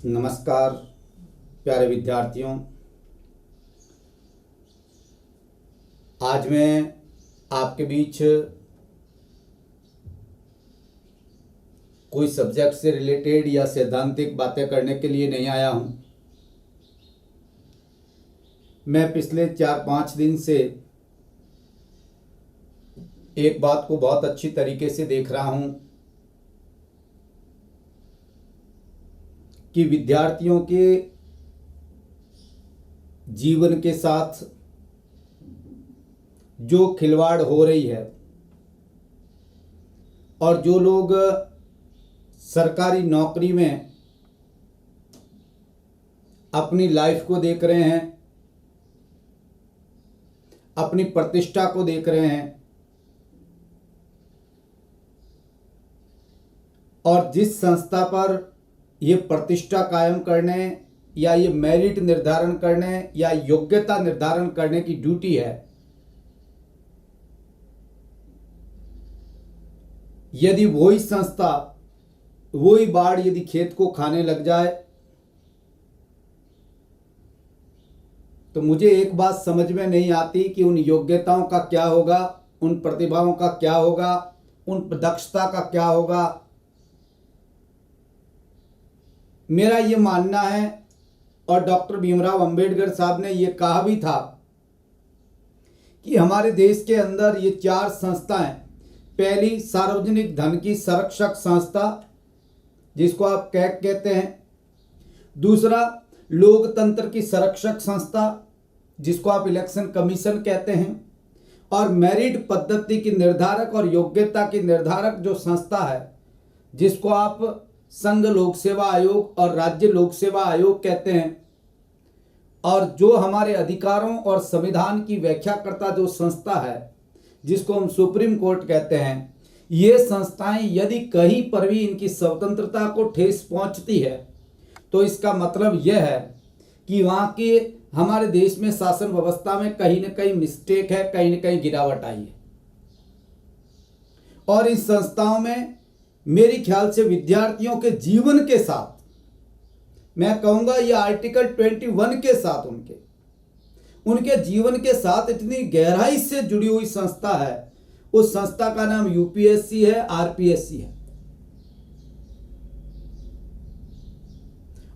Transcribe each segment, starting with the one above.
नमस्कार प्यारे विद्यार्थियों। आज मैं आपके बीच कोई सब्जेक्ट से रिलेटेड या सैद्धांतिक बातें करने के लिए नहीं आया हूं। मैं पिछले 4-5 दिन से एक बात को बहुत अच्छी तरीके से देख रहा हूं कि विद्यार्थियों के जीवन के साथ जो खिलवाड़ हो रही है और जो लोग सरकारी नौकरी में अपनी लाइफ को देख रहे हैं, अपनी प्रतिष्ठा को देख रहे हैं और जिस संस्था पर ये प्रतिष्ठा कायम करने या ये मेरिट निर्धारण करने या योग्यता निर्धारण करने की ड्यूटी है, यदि वही संस्था वही बाढ़ यदि खेत को खाने लग जाए तो मुझे एक बात समझ में नहीं आती कि उन योग्यताओं का क्या होगा, उन प्रतिभाओं का क्या होगा, उन दक्षता का क्या होगा। मेरा ये मानना है और डॉक्टर भीमराव अंबेडकर साहब ने ये कहा भी था कि हमारे देश के अंदर ये 4 संस्थाएं, पहली सार्वजनिक धन की संरक्षक संस्था जिसको आप कैग कहते हैं, दूसरा लोकतंत्र की संरक्षक संस्था जिसको आप इलेक्शन कमीशन कहते हैं, और मेरिट पद्धति की निर्धारक और योग्यता की निर्धारक जो संस्था है जिसको आप संघ लोक सेवा आयोग और राज्य लोक सेवा आयोग कहते हैं, और जो हमारे अधिकारों और संविधान की व्याख्या करता जो संस्था है जिसको हम सुप्रीम कोर्ट कहते हैं। ये संस्थाएं यदि कहीं पर भी इनकी स्वतंत्रता को ठेस पहुंचती है तो इसका मतलब यह है कि वहाँ के हमारे देश में शासन व्यवस्था में कहीं न कहीं मिस्टेक है, कहीं न कहीं गिरावट आई है। और इन संस्थाओं में मेरे ख्याल से विद्यार्थियों के जीवन के साथ, मैं कहूँगा ये आर्टिकल 21 के साथ उनके जीवन के साथ इतनी गहराई से जुड़ी हुई संस्था है। उस संस्था का नाम यूपीएससी है, आरपीएससी है।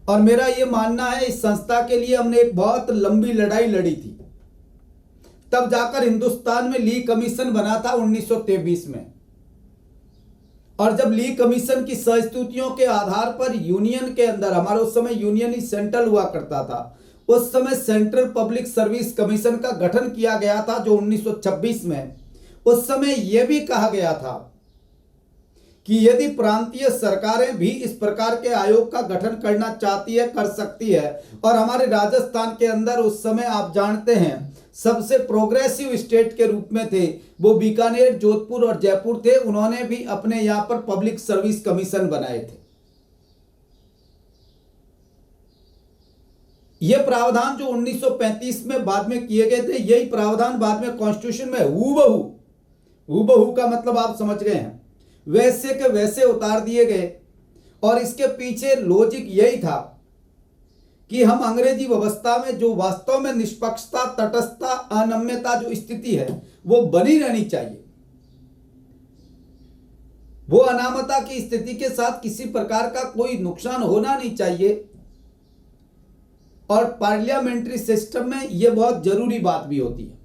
और मेरा ये मानना है इस संस्था के लिए हमने एक बहुत लंबी लड़ाई लड़ी थी, तब जाकर हिंदुस्तान में ली कमीशन बना था 1923 में। और जब ली कमीशन की संस्तुतियों के आधार पर यूनियन के अंदर, हमारा उस समय यूनियन ही सेंट्रल हुआ करता था, उस समय सेंट्रल पब्लिक सर्विस कमीशन का गठन किया गया था जो 1926 में। उस समय यह भी कहा गया था कि यदि प्रांतीय सरकारें भी इस प्रकार के आयोग का गठन करना चाहती है, कर सकती है। और हमारे राजस्थान के अंदर उस समय आप जानते हैं सबसे प्रोग्रेसिव स्टेट के रूप में थे वो बीकानेर, जोधपुर और जयपुर थे। उन्होंने भी अपने यहां पर पब्लिक सर्विस कमीशन बनाए थे। ये प्रावधान जो 1935 में बाद में किए गए थे, यही प्रावधान बाद में कॉन्स्टिट्यूशन में हूबहू का मतलब आप समझ गए हैं, वैसे के वैसे उतार दिए गए। और इसके पीछे लॉजिक यही था कि हम अंग्रेजी व्यवस्था में जो वास्तव में निष्पक्षता, तटस्थता, अनम्यता जो स्थिति है वो बनी रहनी चाहिए। वो अनामता की स्थिति के साथ किसी प्रकार का कोई नुकसान होना नहीं चाहिए। और पार्लियामेंट्री सिस्टम में यह बहुत जरूरी बात भी होती है।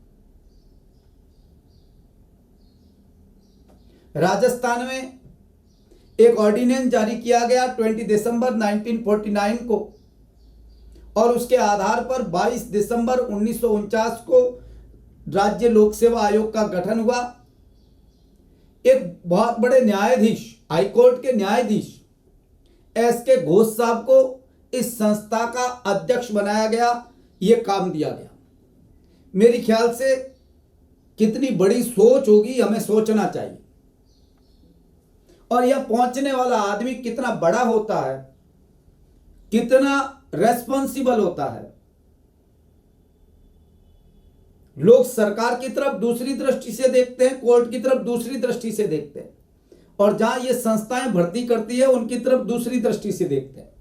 राजस्थान में एक ऑर्डिनेंस जारी किया गया 20 दिसंबर 1949 को, और उसके आधार पर 22 दिसंबर 1949 को राज्य लोक सेवा आयोग का गठन हुआ। एक बहुत बड़े न्यायाधीश, हाईकोर्ट के न्यायाधीश एस.के. घोष साहब को इस संस्था का अध्यक्ष बनाया गया, यह काम दिया गया। मेरे ख्याल से कितनी बड़ी सोच होगी, हमें सोचना चाहिए। और यह पहुंचने वाला आदमी कितना बड़ा होता है, कितना रेस्पॉन्सिबल होता है। लोग सरकार की तरफ दूसरी दृष्टि से देखते हैं, कोर्ट की तरफ दूसरी दृष्टि से देखते हैं, और जहां ये संस्थाएं भर्ती करती है उनकी तरफ दूसरी दृष्टि से देखते हैं।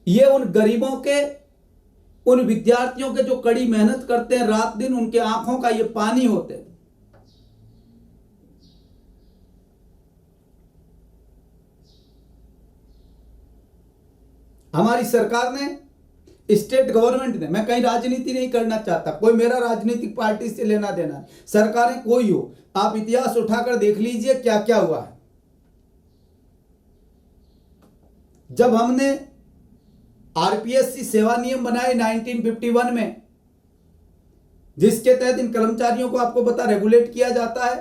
ये उन गरीबों के, उन विद्यार्थियों के जो कड़ी मेहनत करते हैं रात दिन, उनके आंखों का ये पानी होते हैं। हमारी सरकार ने, स्टेट गवर्नमेंट ने, मैं कहीं राजनीति नहीं करना चाहता, कोई मेरा राजनीतिक पार्टी से लेना देना है, सरकारें कोई हो, आप इतिहास उठाकर देख लीजिए क्या क्या हुआ है। जब हमने आरपीएससी सेवा नियम बनाए 1951 में, जिसके तहत इन कर्मचारियों को आपको पता रेगुलेट किया जाता है,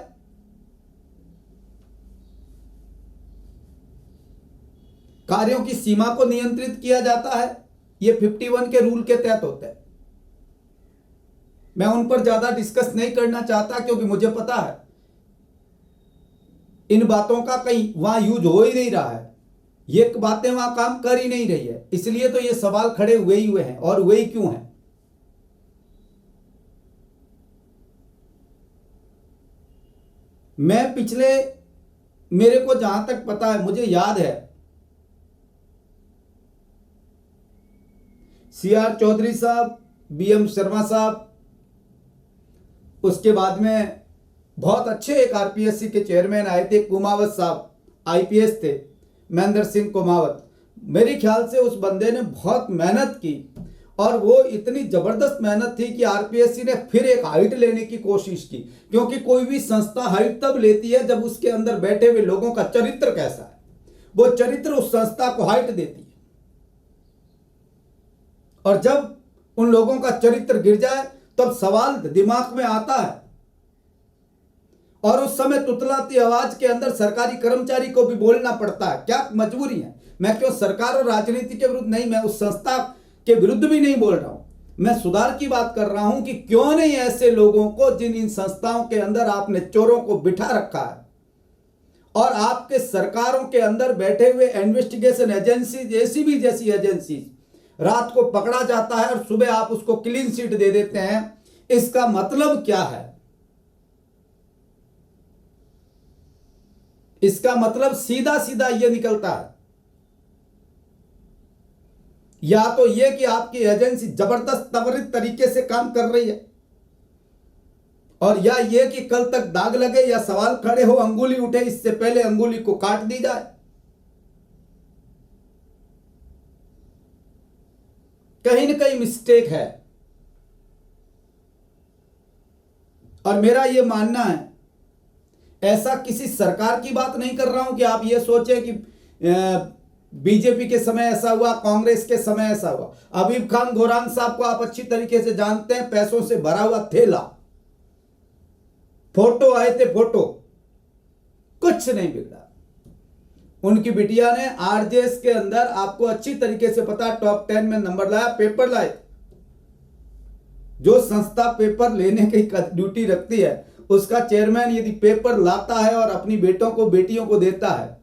कार्यों की सीमा को नियंत्रित किया जाता है, ये 51 के रूल के तहत होता है। मैं उन पर ज्यादा डिस्कस नहीं करना चाहता, क्योंकि मुझे पता है इन बातों का कहीं वहां यूज हो ही नहीं रहा है, ये बातें वहां काम कर ही नहीं रही है, इसलिए तो ये सवाल खड़े हुए ही हुए हैं। और हुए ही क्यों हैं? मैं पिछले, मेरे को जहां तक पता है, मुझे याद है, सीआर चौधरी साहब, बीएम शर्मा साहब, उसके बाद में बहुत अच्छे एक आरपीएससी के चेयरमैन आए थे, कुमावत साहब आईपीएस थे, महेंद्र सिंह कुमावत। मेरे ख्याल से उस बंदे ने बहुत मेहनत की, और वो इतनी जबरदस्त मेहनत थी कि आरपीएससी ने फिर एक हाइट लेने की कोशिश की, क्योंकि कोई भी संस्था हाइट तब लेती है जब उसके अंदर बैठे हुए लोगों का चरित्र कैसा है, वो चरित्र उस संस्था को हाइट देती है। और जब उन लोगों का चरित्र गिर जाए तब सवाल दिमाग में आता है, और उस समय तुतलाती आवाज के अंदर सरकारी कर्मचारी को भी बोलना पड़ता है। क्या मजबूरी है? मैं क्यों सरकार और राजनीति के विरुद्ध नहीं, मैं उस संस्था के विरुद्ध भी नहीं बोल रहा हूं, मैं सुधार की बात कर रहा हूं कि क्यों नहीं ऐसे लोगों को, जिन इन संस्थाओं के अंदर आपने चोरों को बिठा रखा है, और आपके सरकारों के अंदर बैठे हुए इन्वेस्टिगेशन एजेंसी, एसीबी जैसी एजेंसी, रात को पकड़ा जाता है और सुबह आप उसको क्लीन चिट दे देते हैं। इसका मतलब क्या है? इसका मतलब सीधा सीधा यह निकलता है, या तो यह कि आपकी एजेंसी जबरदस्त त्वरित तरीके से काम कर रही है, और या यह कि कल तक दाग लगे या सवाल खड़े हो, अंगुली उठे, इससे पहले अंगुली को काट दी जाए। कहीं ना कहीं मिस्टेक है। और मेरा यह मानना है, ऐसा किसी सरकार की बात नहीं कर रहा हूं कि आप ये सोचें कि बीजेपी के समय ऐसा हुआ, कांग्रेस के समय ऐसा हुआ। अबीब खान गोरान साहब को आप अच्छी तरीके से जानते हैं, पैसों से भरा हुआ थैला, फोटो आए थे, फोटो, कुछ नहीं बिगड़ा। उनकी बिटिया ने आरजेएस के अंदर, आपको अच्छी तरीके से पता, टॉप 10 में नंबर लाया, पेपर लाए। जो संस्था पेपर लेने की ड्यूटी रखती है, उसका चेयरमैन यदि पेपर लाता है और अपनी बेटों को, बेटियों को देता है,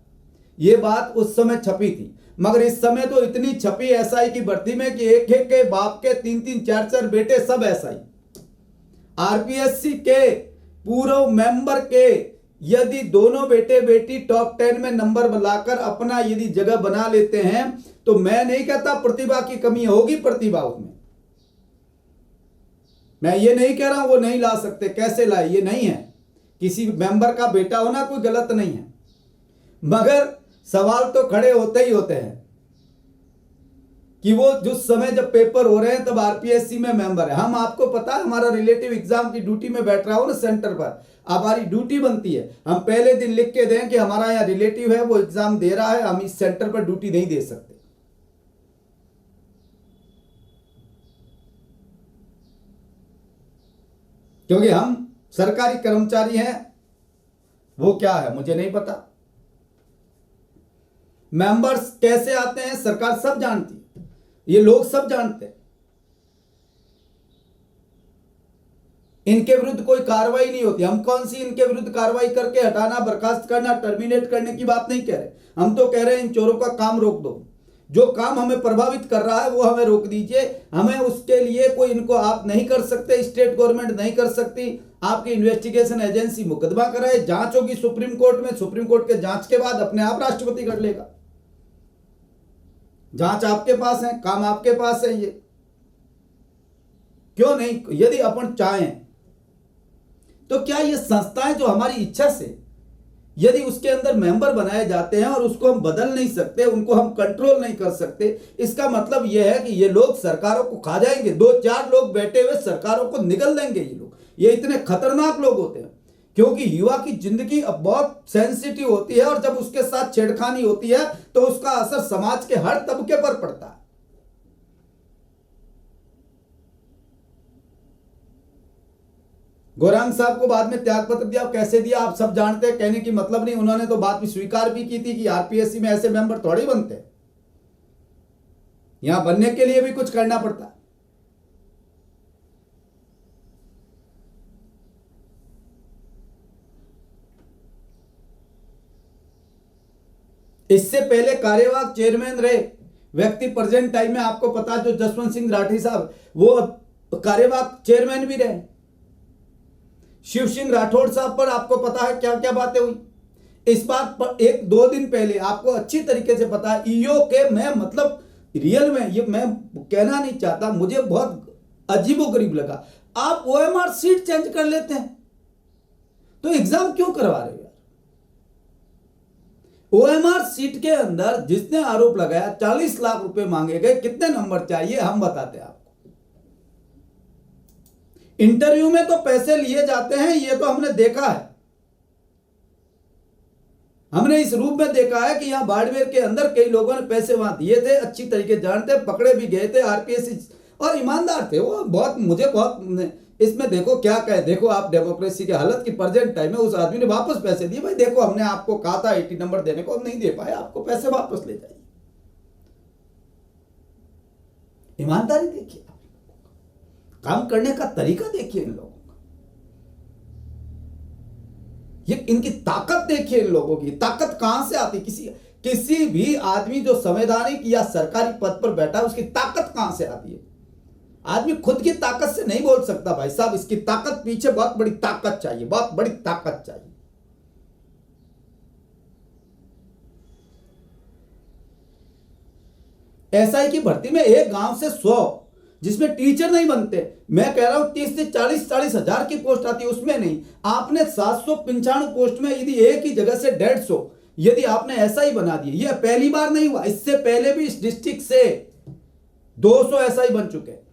यह बात उस समय छपी थी। मगर इस समय तो इतनी छपी एसआई की भर्ती में कि एक एक के बाप के 3-3, 4-4 बेटे सब एसआई। आरपीएससी के पूर्व मेंबर के यदि दोनों बेटे बेटी टॉप 10 में नंबर लाकर अपना यदि जगह बना लेते हैं, तो मैं नहीं कहता प्रतिभा की कमी होगी, प्रतिभा उसमें, मैं ये नहीं कह रहा हूं वो नहीं ला सकते, कैसे लाए, ये नहीं है। किसी मेंबर का बेटा होना कोई गलत नहीं है, मगर सवाल तो खड़े होते ही होते हैं कि वो जिस समय जब पेपर हो रहे हैं तब आरपीएससी में मेंबर है। हम, आपको पता है, हमारा रिलेटिव एग्जाम की ड्यूटी में बैठ रहा हो ना सेंटर पर, हमारी ड्यूटी बनती है, हम पहले दिन लिख के दें कि हमारा यहाँ रिलेटिव है, वो एग्जाम दे रहा है, हम इस सेंटर पर ड्यूटी नहीं दे सकते। क्योंकि हम सरकारी कर्मचारी हैं, वो क्या है मुझे नहीं पता। मेंबर्स कैसे आते हैं सरकार सब जानती है, ये लोग सब जानते हैं। इनके विरुद्ध कोई कार्रवाई नहीं होती। हम कौन सी इनके विरुद्ध कार्रवाई करके हटाना, बर्खास्त करना, टर्मिनेट करने की बात नहीं कह रहे। हम तो कह रहे हैं इन चोरों का काम रोक दो, जो काम हमें प्रभावित कर रहा है वो हमें रोक दीजिए। हमें उसके लिए कोई, इनको आप नहीं कर सकते, स्टेट गवर्नमेंट नहीं कर सकती। आपकी इन्वेस्टिगेशन एजेंसी मुकदमा कराए, जांच होगी सुप्रीम कोर्ट में, सुप्रीम कोर्ट के जांच के बाद अपने आप राष्ट्रपति कर लेगा। जांच आपके पास है, काम आपके पास है। ये क्यों नहीं, यदि अपन चाहें तो क्या ये संस्थाएं जो हमारी इच्छा से यदि उसके अंदर मेंबर बनाए जाते हैं और उसको हम बदल नहीं सकते, उनको हम कंट्रोल नहीं कर सकते, इसका मतलब यह है कि ये लोग सरकारों को खा जाएंगे। 2-4 लोग बैठे हुए सरकारों को निगल देंगे ये लोग। ये इतने खतरनाक लोग होते हैं, क्योंकि युवा की जिंदगी अब बहुत सेंसिटिव होती है और जब उसके साथ छेड़खानी होती है तो उसका असर समाज के हर तबके पर पड़ता है। गौरांग साहब को बाद में त्याग पत्र दिया, कैसे दिया आप सब जानते हैं, कहने की मतलब नहीं। उन्होंने तो बात भी स्वीकार भी की थी कि आरपीएससी में ऐसे मेंबर थोड़े बनते, यहां बनने के लिए भी कुछ करना पड़ता। इससे पहले कार्यवाहक चेयरमैन रहे व्यक्ति प्रेजेंट टाइम में, आपको पता, जो जसवंत सिंह राठी साहब, वो कार्यवाहक चेयरमैन भी रहे। शिव सिंह राठौड़ साहब पर आपको पता है क्या क्या बातें हुई। इस बात पर 1-2 दिन पहले आपको अच्छी तरीके से पता है, ईओ के, मैं मतलब रियल में ये मैं कहना नहीं चाहता, मुझे बहुत अजीबोगरीब लगा। आप ओएमआर सीट चेंज कर लेते हैं तो एग्जाम क्यों करवा रहे हो यार। ओएमआर सीट के अंदर जिसने आरोप लगाया 40 लाख रुपए मांगे गए, कितने नंबर चाहिए हम बताते हैं आपको। इंटरव्यू में तो पैसे लिए जाते हैं, ये तो हमने देखा है, हमने इस रूप में देखा है कि यहां बाड़मेर के अंदर कई लोगों ने पैसे वहां दिए थे, अच्छी तरीके जानते, पकड़े भी गए थे, आरपीएससी और ईमानदार थे वो। बहुत मुझे बहुत इसमें देखो क्या कहे, देखो आप डेमोक्रेसी के हालत की प्रेजेंट टाइम में उस आदमी ने वापस पैसे दिए। भाई देखो, हमने आपको कहा था 80 नंबर देने को, हम नहीं दे पाए, आपको पैसे वापस ले जाइए। ईमानदारी देखिए, काम करने का तरीका देखिए इन लोगों का, ये इनकी ताकत देखिए, इन लोगों की ताकत कहां से आती। किसी भी आदमी जो संवैधानिक या सरकारी पद पर बैठा है, उसकी ताकत कहां से आती है। आदमी खुद की ताकत से नहीं बोल सकता भाई साहब, इसकी ताकत पीछे बहुत बड़ी ताकत चाहिए, बहुत बड़ी ताकत चाहिए। एसआई की भर्ती में एक गांव से 100 जिसमें टीचर नहीं बनते, मैं कह रहा हूं 30 से 40 हजार की पोस्ट आती है, उसमें नहीं। आपने 795 पोस्ट में यदि एक ही जगह से 150 यदि आपने एसआई बना दिए, यह पहली बार नहीं हुआ, इससे पहले भी इस डिस्ट्रिक्ट से 200 एसआई बन चुके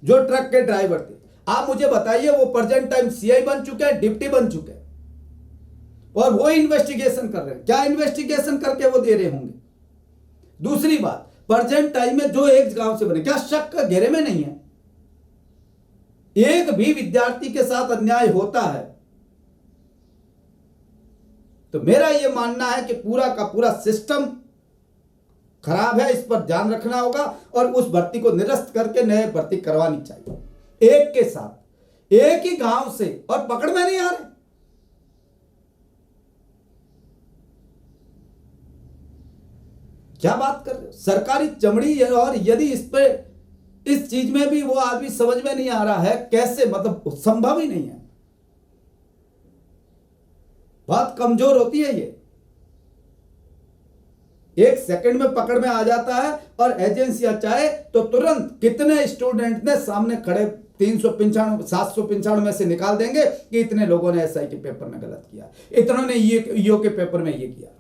जो ट्रक के ड्राइवर थे। आप मुझे बताइए, वो प्रेजेंट टाइम सीआई बन चुके हैं, डिप्टी बन चुके हैं, और वो इन्वेस्टिगेशन कर रहे हैं। क्या इन्वेस्टिगेशन करके वो दे रहे होंगे। दूसरी बात, प्रेजेंट टाइम में जो एक गांव से बने, क्या शक का घेरे में नहीं है। एक भी विद्यार्थी के साथ अन्याय होता है तो मेरा यह मानना है कि पूरा का पूरा सिस्टम खराब है, इस पर ध्यान रखना होगा और उस भर्ती को निरस्त करके नए भर्ती करवानी चाहिए। एक के साथ, एक ही गांव से, और पकड़ में नहीं आ रहे। क्या बात कर रहे हो, सरकारी चमड़ी है। और यदि इस पे इस चीज में भी वो आदमी समझ में नहीं आ रहा है, कैसे, मतलब संभव ही नहीं है। बहुत कमजोर होती है ये, एक सेकंड में पकड़ में आ जाता है। और एजेंसियां चाहे तो तुरंत कितने स्टूडेंट ने सामने खड़े 395 795 में से निकाल देंगे कि इतने लोगों ने एसआई के पेपर में गलत किया, इतनों ने ईओ के पेपर में ये किया।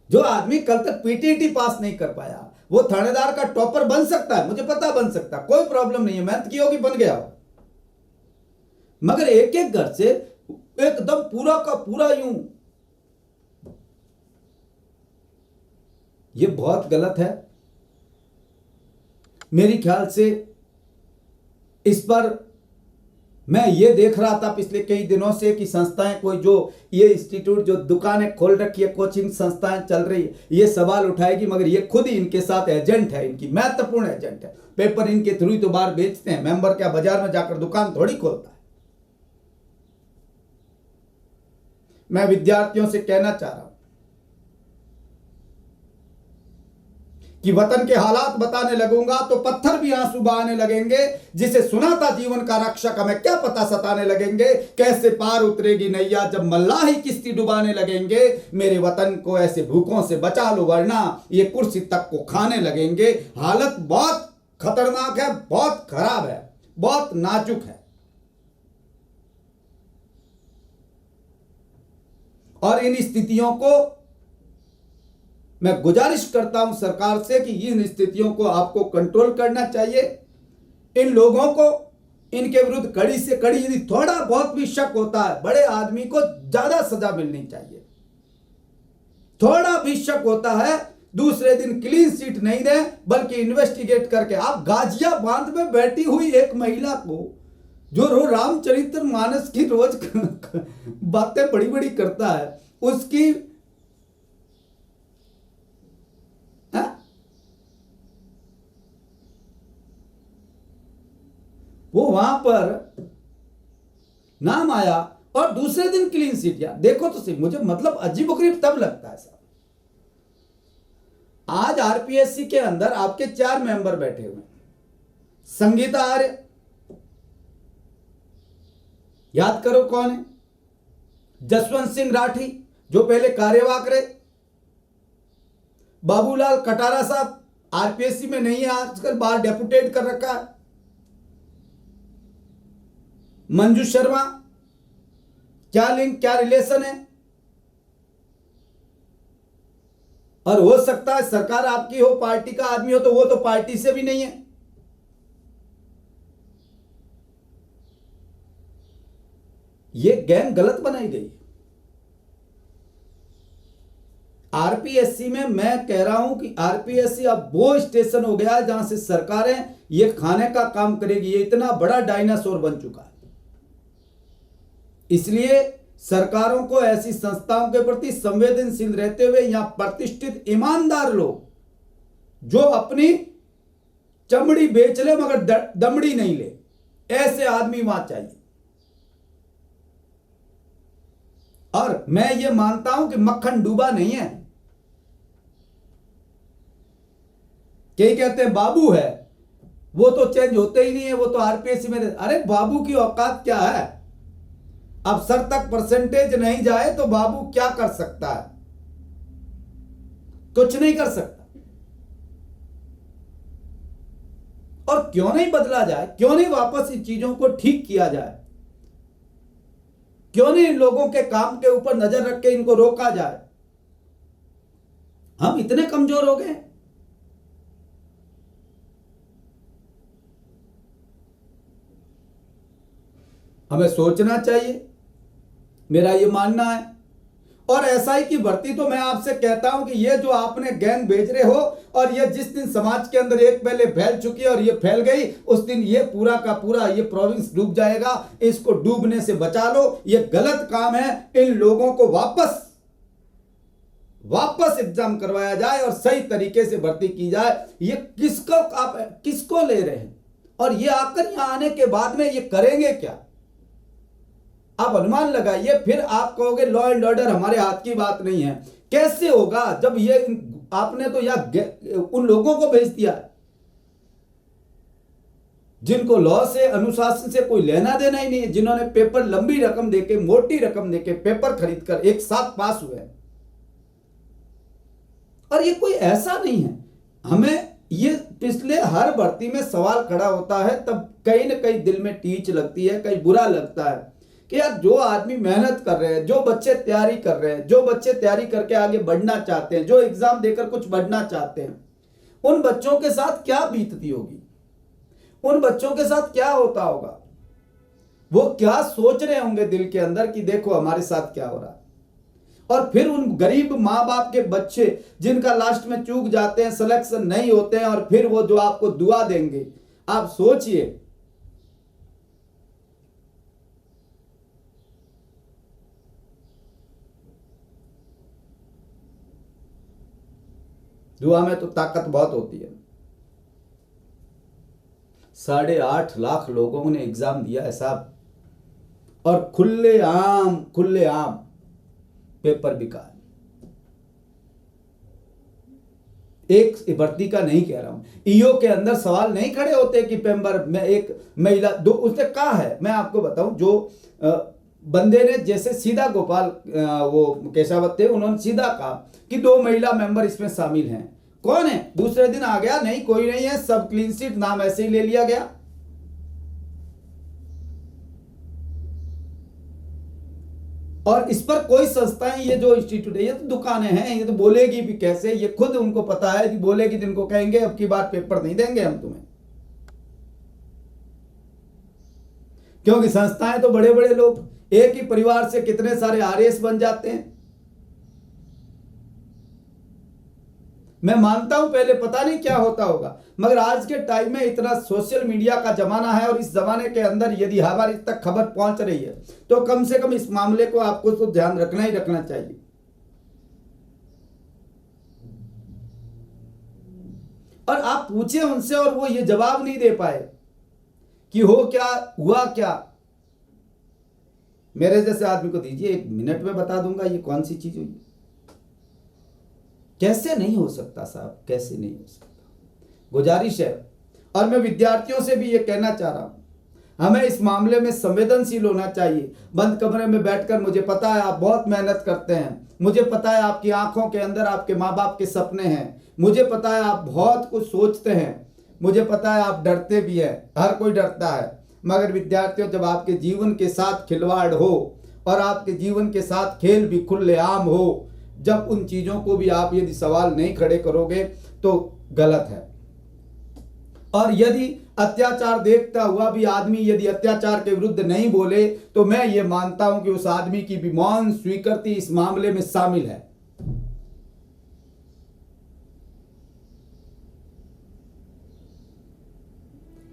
जो आदमी कल तक पीटीटी पास नहीं कर पाया, वो थानेदार का टॉपर बन सकता है, मुझे पता, बन सकता, कोई प्रॉब्लम नहीं है, मेहनत की होगी, बन गया हो। मगर एक एक घर से एकदम पूरा का पूरा यूं, ये बहुत गलत है। मेरी ख्याल से इस पर मैं ये देख रहा था पिछले कई दिनों से कि संस्थाएं, कोई जो ये इंस्टीट्यूट जो दुकानें खोल रखी है, कोचिंग संस्थाएं चल रही है, ये सवाल उठाएगी, मगर ये खुद ही इनके साथ एजेंट है, इनकी महत्वपूर्ण एजेंट है। पेपर इनके थ्रू ही तो बाहर बेचते हैं, मेंबर क्या बाजार में जाकर दुकान थोड़ी खोलता है। मैं विद्यार्थियों से कहना चाह रहा हूं कि वतन के हालात बताने लगूंगा तो पत्थर भी आंसू बहाने लगेंगे। जिसे सुना था जीवन का रक्षक हमें क्या पता सताने लगेंगे। कैसे पार उतरेगी नैया जब मल्लाही किश्ती डुबाने लगेंगे। मेरे वतन को ऐसे भूखों से बचा लो वरना ये कुर्सी तक को खाने लगेंगे। हालत बहुत खतरनाक है, बहुत खराब है, बहुत नाजुक है। और इन स्थितियों को मैं गुजारिश करता हूं सरकार से कि इन स्थितियों को आपको कंट्रोल करना चाहिए। इन लोगों को इनके विरुद्ध कड़ी से कड़ी, यदि थोड़ा बहुत भी शक होता है, बड़े आदमी को ज्यादा सजा मिलनी चाहिए। थोड़ा भी शक होता है दूसरे दिन क्लीन सीट नहीं दे बल्कि इन्वेस्टिगेट करके। आप गाजिया बांध में बैठी हुई एक महिला को जो रामचरित्र मानस की रोज बातें बड़ी बड़ी करता है, उसकी वो वहां पर नाम आया और दूसरे दिन क्लीन सीट किया। देखो तो सही, मुझे मतलब अजीबोगरीब तब लगता है साहब। आज आरपीएससी के अंदर आपके 4 मेंबर बैठे हुए हैं। संगीता आर्य, याद करो कौन है, जसवंत सिंह राठी जो पहले कार्यवाहक रहे, बाबूलाल कटारा साहब आरपीएससी में नहीं है आजकल, बाहर डेपुटेट कर रखा है, मंजू शर्मा, क्या लिंक क्या रिलेशन है। और हो सकता है सरकार आपकी हो, पार्टी का आदमी हो, तो वो तो पार्टी से भी नहीं है। ये गैंग गलत बनाई गई। आरपीएससी में मैं कह रहा हूं कि आरपीएससी अब वो स्टेशन हो गया है जहां से सरकारें ये खाने का काम करेगी। ये इतना बड़ा डायनासोर बन चुका है। इसलिए सरकारों को ऐसी संस्थाओं के प्रति संवेदनशील रहते हुए यहां प्रतिष्ठित ईमानदार लोग जो अपनी चमड़ी बेच ले मगर दमड़ी नहीं ले, ऐसे आदमी वहां चाहिए। और मैं ये मानता हूं कि मक्खन डूबा नहीं है। कई कहते हैं बाबू है, वो तो चेंज होते ही नहीं है, वो तो आरपीएससी में। अरे बाबू की औकात क्या है? अब सर तक परसेंटेज नहीं जाए तो बाबू क्या कर सकता है? कुछ नहीं कर सकता। और क्यों नहीं बदला जाए? क्यों नहीं वापस इन चीजों को ठीक किया जाए? क्यों नहीं इन लोगों के काम के ऊपर नजर रख के इनको रोका जाए? हम इतने कमजोर हो गए। हमें सोचना चाहिए, मेरा ये मानना है। और एसआई की भर्ती तो मैं आपसे कहता हूं कि ये जो आपने गैंग भेज रहे हो, और ये जिस दिन समाज के अंदर एक पहले फैल चुकी है और ये फैल गई, उस दिन ये पूरा का पूरा ये प्रोविंस डूब जाएगा। इसको डूबने से बचा लो। ये गलत काम है। इन लोगों को वापस एग्जाम करवाया जाए और सही तरीके से भर्ती की जाए। ये किसको ले रहे हैं? और ये आकर यहां आने के बाद में ये करेंगे क्या? आप अनुमान लगाइए। फिर आप कहोगे लॉ एंड ऑर्डर हमारे हाथ की बात नहीं है। कैसे होगा जब ये आपने तो यह उन लोगों को भेज दिया जिनको लॉ से, अनुशासन से कोई लेना देना ही नहीं है, जिन्होंने पेपर लंबी रकम देके, मोटी रकम देके पेपर खरीदकर एक साथ पास हुए। और ये कोई ऐसा नहीं है। हमें ये पिछले हर भर्ती में सवाल खड़ा होता है, तब कहीं ना कहीं दिल में टीच लगती है, कहीं बुरा लगता है कि यार जो आदमी मेहनत कर रहे हैं, जो बच्चे तैयारी कर रहे हैं, जो बच्चे तैयारी करके आगे बढ़ना चाहते हैं, जो एग्जाम देकर कुछ बढ़ना चाहते हैं, उन बच्चों के साथ क्या बीतती होगी? उन बच्चों के साथ क्या होता होगा? वो क्या सोच रहे होंगे दिल के अंदर कि देखो हमारे साथ क्या हो रहा है। और फिर उन गरीब माँ बाप के बच्चे जिनका लास्ट में चूक जाते हैं, सिलेक्शन नहीं होते हैं, और फिर वो जो आपको दुआ देंगे, आप सोचिए। दुआ में तो ताकत बहुत होती है। 8.5 लाख लोगों ने एग्जाम दिया है साहब, और खुले आम पेपर बिका है। एक भर्ती का नहीं कह रहा हूं। ईओ के अंदर सवाल नहीं खड़े होते कि पेम्बर में एक महिला दो, उसने कहा है, मैं आपको बताऊं, जो बंदे ने जैसे सीधा गोपाल वो केशावत थे, उन्होंने सीधा कहा कि 2 महिला मेंबर इसमें शामिल हैं। कौन है? दूसरे दिन आ गया, नहीं कोई नहीं है, सब क्लीन सीट, नाम ऐसे ही ले लिया गया। और इस पर कोई संस्थाएं, ये जो इंस्टीट्यूट है, ये तो दुकानें हैं, ये तो बोलेगी भी कैसे, ये खुद उनको पता है कि बोलेगी तो इनको कहेंगे अब की बार पेपर नहीं देंगे हम तुम्हें, क्योंकि संस्थाएं तो बड़े बड़े लोग, एक ही परिवार से कितने सारे आरएस बन जाते हैं। मैं मानता हूं पहले पता नहीं क्या होता होगा, मगर आज के टाइम में इतना सोशल मीडिया का जमाना है, और इस जमाने के अंदर यदि हमारी तक खबर पहुंच रही है तो कम से कम इस मामले को आपको तो ध्यान रखना ही रखना चाहिए। और आप पूछे उनसे और वो ये जवाब नहीं दे पाए कि हो क्या, हुआ क्या। मेरे जैसे आदमी को दीजिए, 1 मिनट में बता दूंगा ये कौन सी चीज हुई। कैसे नहीं हो सकता साहब, कैसे नहीं हो सकता। गुजारिश है, और मैं विद्यार्थियों से भी ये कहना चाह रहा हूं, हमें इस मामले में संवेदनशील होना चाहिए। बंद कमरे में बैठकर, मुझे पता है आप बहुत मेहनत करते हैं, मुझे पता है आपकी आंखों के अंदर आपके माँ बाप के सपने हैं, मुझे पता है आप बहुत कुछ सोचते हैं, मुझे पता है आप डरते भी हैं, हर कोई डरता है। मगर विद्यार्थियों, जब आपके जीवन के साथ खिलवाड़ हो और आपके जीवन के साथ खेल भी खुलेआम हो, जब उन चीजों को भी आप यदि सवाल नहीं खड़े करोगे तो गलत है। और यदि अत्याचार देखता हुआ भी आदमी यदि अत्याचार के विरुद्ध नहीं बोले, तो मैं ये मानता हूं कि उस आदमी की भी मौन स्वीकृति इस मामले में शामिल है।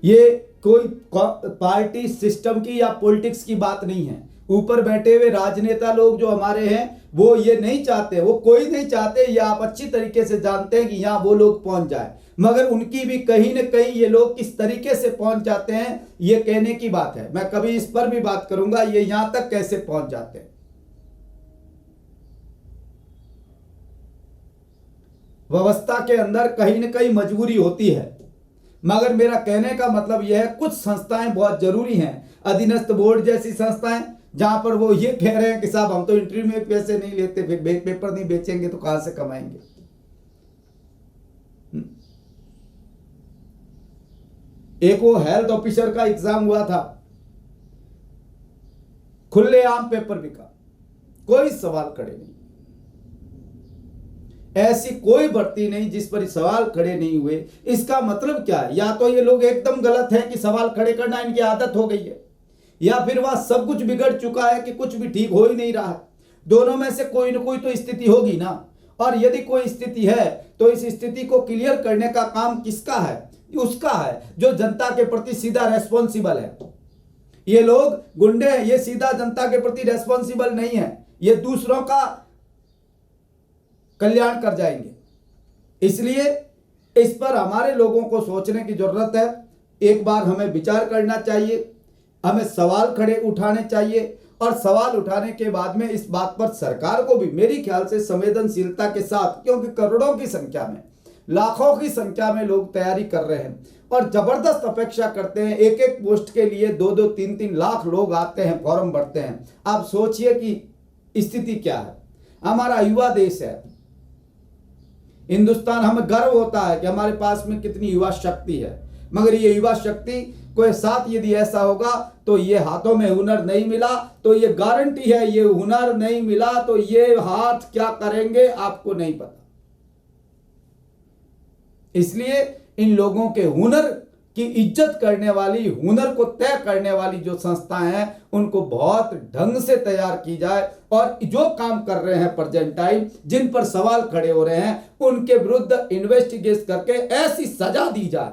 ये कोई पार्टी सिस्टम की या पॉलिटिक्स की बात नहीं है। ऊपर बैठे हुए राजनेता लोग जो हमारे हैं, वो ये नहीं चाहते, वो कोई नहीं चाहते, ये आप अच्छी तरीके से जानते हैं कि यहां वो लोग पहुंच जाए, मगर उनकी भी कहीं ना कहीं ये लोग किस तरीके से पहुंच जाते हैं, ये कहने की बात है। मैं कभी इस पर भी बात करूंगा, ये यहां तक कैसे पहुंच जाते हैं। व्यवस्था के अंदर कहीं ना कहीं मजबूरी होती है, मगर मेरा कहने का मतलब यह है, कुछ संस्थाएं बहुत जरूरी हैं, अधीनस्थ बोर्ड जैसी संस्थाएं, जहां पर वो ये कह रहे हैं कि साहब हम तो इंटरव्यू में पैसे नहीं लेते, फिर पेपर नहीं बेचेंगे तो कहां से कमाएंगे। एक वो हेल्थ ऑफिसर का एग्जाम हुआ था, खुलेआम पेपर बिका, कोई सवाल खड़े नहीं। ऐसी कोई भर्ती नहीं जिस पर सवाल खड़े नहीं हुए। इसका मतलब क्या है? या तो ये लोग एकदम गलत हैं कि सवाल खड़े करना इनकी आदत हो गई है, या फिर वह सब कुछ बिगड़ चुका है कि कुछ भी ठीक हो ही नहीं रहा है। दोनों में से कोई ना कोई तो स्थिति होगी ना। और यदि कोई स्थिति है तो इस स्थिति को क्लियर करने का काम किसका है? उसका है जो जनता के प्रति सीधा रेस्पॉन्सिबल है। ये लोग गुंडे हैं, ये सीधा जनता के प्रति रेस्पॉन्सिबल नहीं है, ये दूसरों का कल्याण कर जाएंगे। इसलिए इस पर हमारे लोगों को सोचने की जरूरत है। एक बार हमें विचार करना चाहिए, हमें सवाल खड़े उठाने चाहिए, और सवाल उठाने के बाद में इस बात पर सरकार को भी मेरी ख्याल से संवेदनशीलता के साथ, क्योंकि करोड़ों की संख्या में, लाखों की संख्या में लोग तैयारी कर रहे हैं और जबरदस्त अपेक्षा करते हैं। एक एक पोस्ट के लिए 2-2, 3-3 लाख लोग आते हैं, फॉर्म भरते हैं। आप सोचिए कि स्थिति क्या है। हमारा युवा देश है हिंदुस्तान, हमें गर्व होता है कि हमारे पास में कितनी युवा शक्ति है, मगर ये युवा शक्ति को साथ यदि ऐसा होगा तो ये हाथों में हुनर नहीं मिला तो ये गारंटी है, ये हुनर नहीं मिला तो ये हाथ क्या करेंगे आपको नहीं पता। इसलिए इन लोगों के हुनर की इज्जत करने वाली, हुनर को तय करने वाली जो संस्थाएं हैं, उनको बहुत ढंग से तैयार की जाए, और जो काम कर रहे हैं प्रेजेंट टाइम, जिन पर सवाल खड़े हो रहे हैं, उनके विरुद्ध इन्वेस्टिगेट करके ऐसी सजा दी जाए,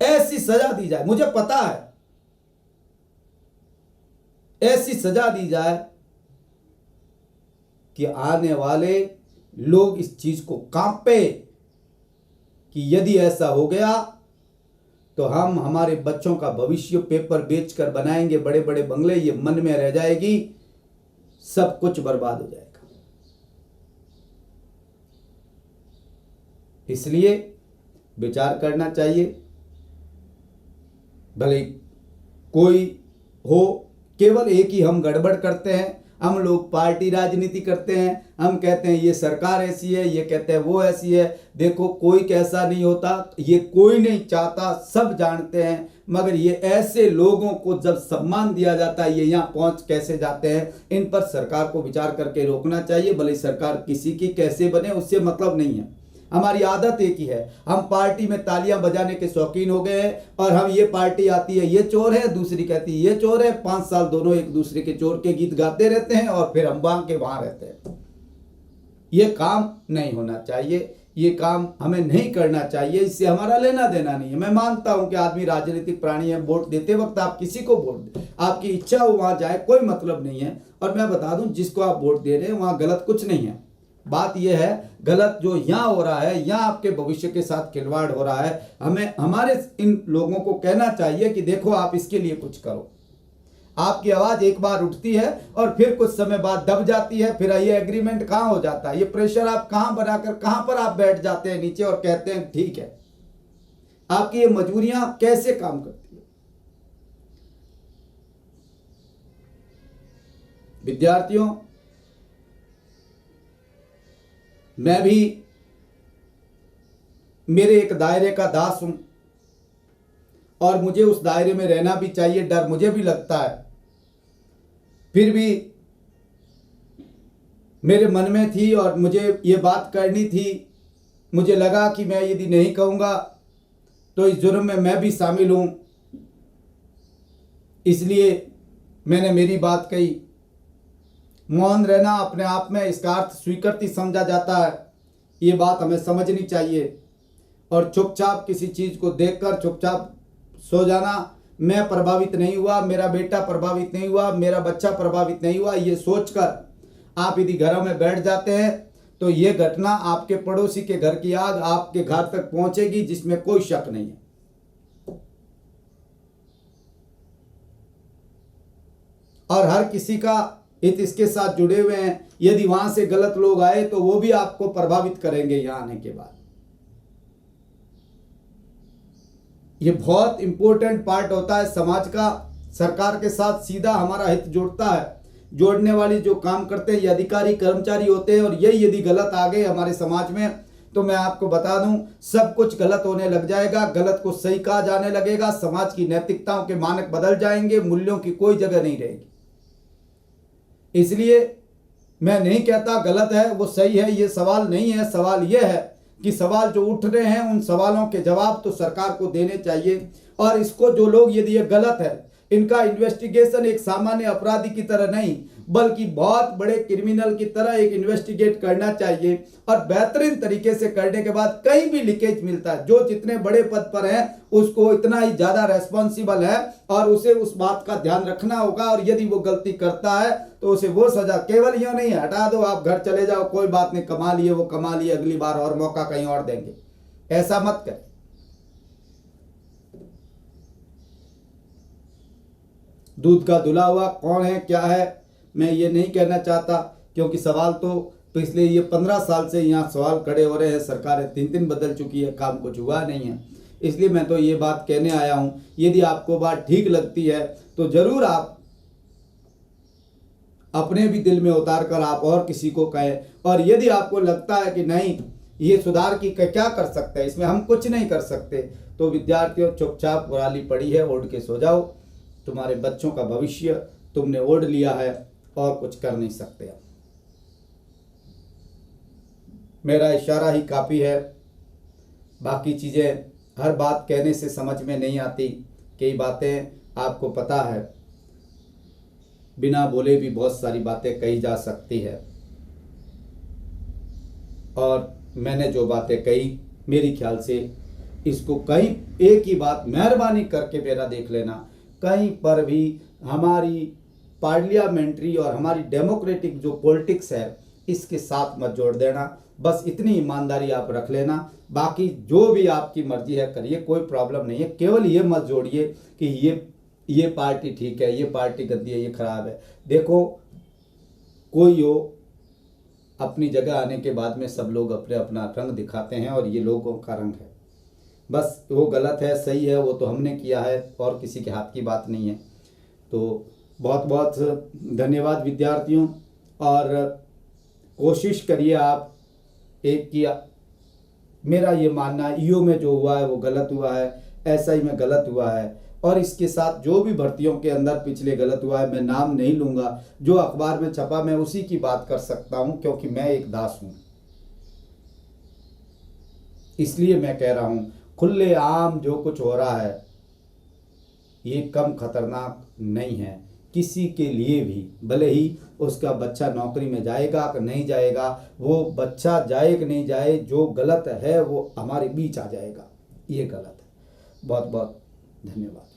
ऐसी सजा दी जाए। मुझे पता है ऐसी सजा दी जाए कि आने वाले लोग इस चीज को कांपे कि यदि ऐसा हो गया तो हम हमारे बच्चों का भविष्य पेपर बेचकर बनाएंगे बड़े बड़े बंगले, ये मन में रह जाएगी, सब कुछ बर्बाद हो जाएगा। इसलिए विचार करना चाहिए, भले कोई हो। केवल एक ही हम गड़बड़ करते हैं, हम लोग पार्टी राजनीति करते हैं, हम कहते हैं ये सरकार ऐसी है, ये कहते हैं वो ऐसी है। देखो कोई कैसा नहीं होता, ये कोई नहीं चाहता, सब जानते हैं, मगर ये ऐसे लोगों को जब सम्मान दिया जाता है ये यहाँ पहुंच कैसे जाते हैं, इन पर सरकार को विचार करके रोकना चाहिए। भले सरकार किसी की कैसे बने उससे मतलब नहीं है, हमारी आदत एक ही है, हम पार्टी में तालियां बजाने के शौकीन हो गए हैं। और हम ये पार्टी आती है ये चोर है, दूसरी कहती है ये चोर है, 5 साल दोनों एक दूसरे के चोर के गीत गाते रहते हैं और फिर हम वहां के वहां रहते हैं। ये काम नहीं होना चाहिए, ये काम हमें नहीं करना चाहिए, इससे हमारा लेना देना नहीं है। मैं मानता हूं कि आदमी राजनीतिक प्राणी है, वोट देते वक्त आप किसी को वोट दें, आपकी इच्छा हो वहां जाए, कोई मतलब नहीं है। और मैं बता दूं जिसको आप वोट दे रहे हैं वहां गलत कुछ नहीं है। बात यह है गलत जो यहाँ हो रहा है, यहाँ आपके भविष्य के साथ खिलवाड़ हो रहा है। हमें हमारे इन लोगों को कहना चाहिए कि देखो आप इसके लिए कुछ करो। आपकी आवाज एक बार उठती है और फिर कुछ समय बाद दब जाती है, फिर ये एग्रीमेंट कहाँ हो जाता है, ये प्रेशर आप कहाँ बनाकर कहाँ पर आप बैठ जाते हैं नीचे और कहते हैं ठीक है। आपकी ये मजबूरियां कैसे काम करती है। विद्यार्थियों, मैं भी मेरे एक दायरे का दास हूं और मुझे उस दायरे में रहना भी चाहिए, डर मुझे भी लगता है। फिर भी मेरे मन में थी और मुझे ये बात करनी थी। मुझे लगा कि मैं यदि नहीं कहूँगा तो इस जुर्म में मैं भी शामिल हूँ, इसलिए मैंने मेरी बात कही। मौन रहना अपने आप में इसका अर्थ स्वीकृति समझा जाता है, ये बात हमें समझनी चाहिए। और चुपचाप किसी चीज़ को देखकर चुपचाप सो जाना, मैं प्रभावित नहीं हुआ, मेरा बेटा प्रभावित नहीं हुआ, मेरा बच्चा प्रभावित नहीं हुआ, ये सोचकर आप यदि घरों में बैठ जाते हैं तो ये घटना आपके पड़ोसी के घर की आग आपके घर तक पहुंचेगी, जिसमें कोई शक नहीं है। और हर किसी का हित इसके साथ जुड़े हुए हैं। यदि वहां से गलत लोग आए तो वो भी आपको प्रभावित करेंगे यहां आने के बाद। ये बहुत इंपॉर्टेंट पार्ट होता है समाज का, सरकार के साथ सीधा हमारा हित जुड़ता है। जोड़ने वाली जो काम करते हैं ये अधिकारी कर्मचारी होते हैं, और यही यदि गलत आ गए हमारे समाज में तो मैं आपको बता दूं सब कुछ गलत होने लग जाएगा, गलत को सही कहा जाने लगेगा, समाज की नैतिकताओं के मानक बदल जाएंगे, मूल्यों की कोई जगह नहीं रहेगी। इसलिए मैं नहीं कहता गलत है वो सही है, ये सवाल नहीं है। सवाल ये है कि सवाल जो उठ रहे हैं उन सवालों के जवाब तो सरकार को देने चाहिए। और इसको जो लोग यदि ये गलत है इनका इन्वेस्टिगेशन एक सामान्य अपराधी की तरह नहीं बल्कि बहुत बड़े क्रिमिनल की तरह एक इन्वेस्टिगेट करना चाहिए। और बेहतरीन तरीके से करने के बाद कहीं भी लीकेज मिलता है, जो जितने बड़े पद पर है उसको इतना ही ज्यादा रेस्पॉन्सिबल है और उसे उस बात का ध्यान रखना होगा। और यदि वो गलती करता है तो उसे वो सजा, केवल यह नहीं हटा दो आप घर चले जाओ कोई बात नहीं, कमा लिए वो कमा लिए, अगली बार और मौका कहीं और देंगे, ऐसा मत करें। दूध का धुला हुआ कौन है क्या है मैं ये नहीं कहना चाहता, क्योंकि सवाल तो पिछले ये 15 साल से यहाँ सवाल खड़े हो रहे हैं, सरकारें 3 बदल चुकी है, काम कुछ हुआ नहीं है। इसलिए मैं तो ये बात कहने आया हूँ, यदि आपको बात ठीक लगती है तो जरूर आप अपने भी दिल में उतार कर आप और किसी को कहें। और यदि आपको लगता है कि नहीं ये सुधार की क्या कर सकते हैं, इसमें हम कुछ नहीं कर सकते, तो विद्यार्थियों चुपचाप कुराली पड़ी है, ओढ़ के सो जाओ। तुम्हारे बच्चों का भविष्य तुमने ओढ़ लिया है और कुछ कर नहीं सकते। मेरा इशारा ही काफ़ी है, बाकी चीज़ें हर बात कहने से समझ में नहीं आती। कई बातें आपको पता है बिना बोले भी बहुत सारी बातें कही जा सकती है। और मैंने जो बातें कही मेरी ख्याल से इसको कहीं एक ही बात मेहरबानी करके मेरा देख लेना, कहीं पर भी हमारी पार्लियामेंट्री और हमारी डेमोक्रेटिक जो पॉलिटिक्स है इसके साथ मत जोड़ देना। बस इतनी ईमानदारी आप रख लेना, बाकी जो भी आपकी मर्जी है करिए, कोई प्रॉब्लम नहीं है। केवल ये मत जोड़िए कि ये पार्टी ठीक है, ये पार्टी गंदी है, ये खराब है। देखो कोई हो, अपनी जगह आने के बाद में सब लोग अपने अपना रंग दिखाते हैं और ये लोगों का रंग है। बस वो गलत है सही है वो तो हमने किया है और किसी के हाथ की बात नहीं है। तो बहुत बहुत धन्यवाद विद्यार्थियों, और कोशिश करिए आप एक किया, मेरा ये मानना है ईओ में जो हुआ है वो गलत हुआ है, एसआई में गलत हुआ है, और इसके साथ जो भी भर्तियों के अंदर पिछले गलत हुआ है मैं नाम नहीं लूँगा, जो अखबार में छपा मैं उसी की बात कर सकता हूँ क्योंकि मैं एक दास हूँ। इसलिए मैं कह रहा हूँ खुले आम जो कुछ हो रहा है ये कम खतरनाक नहीं है किसी के लिए भी, भले ही उसका बच्चा नौकरी में जाएगा कि नहीं जाएगा, वो बच्चा जाए कि नहीं जाए, जो गलत है वो हमारे बीच आ जाएगा, ये गलत है। बहुत बहुत धन्यवाद।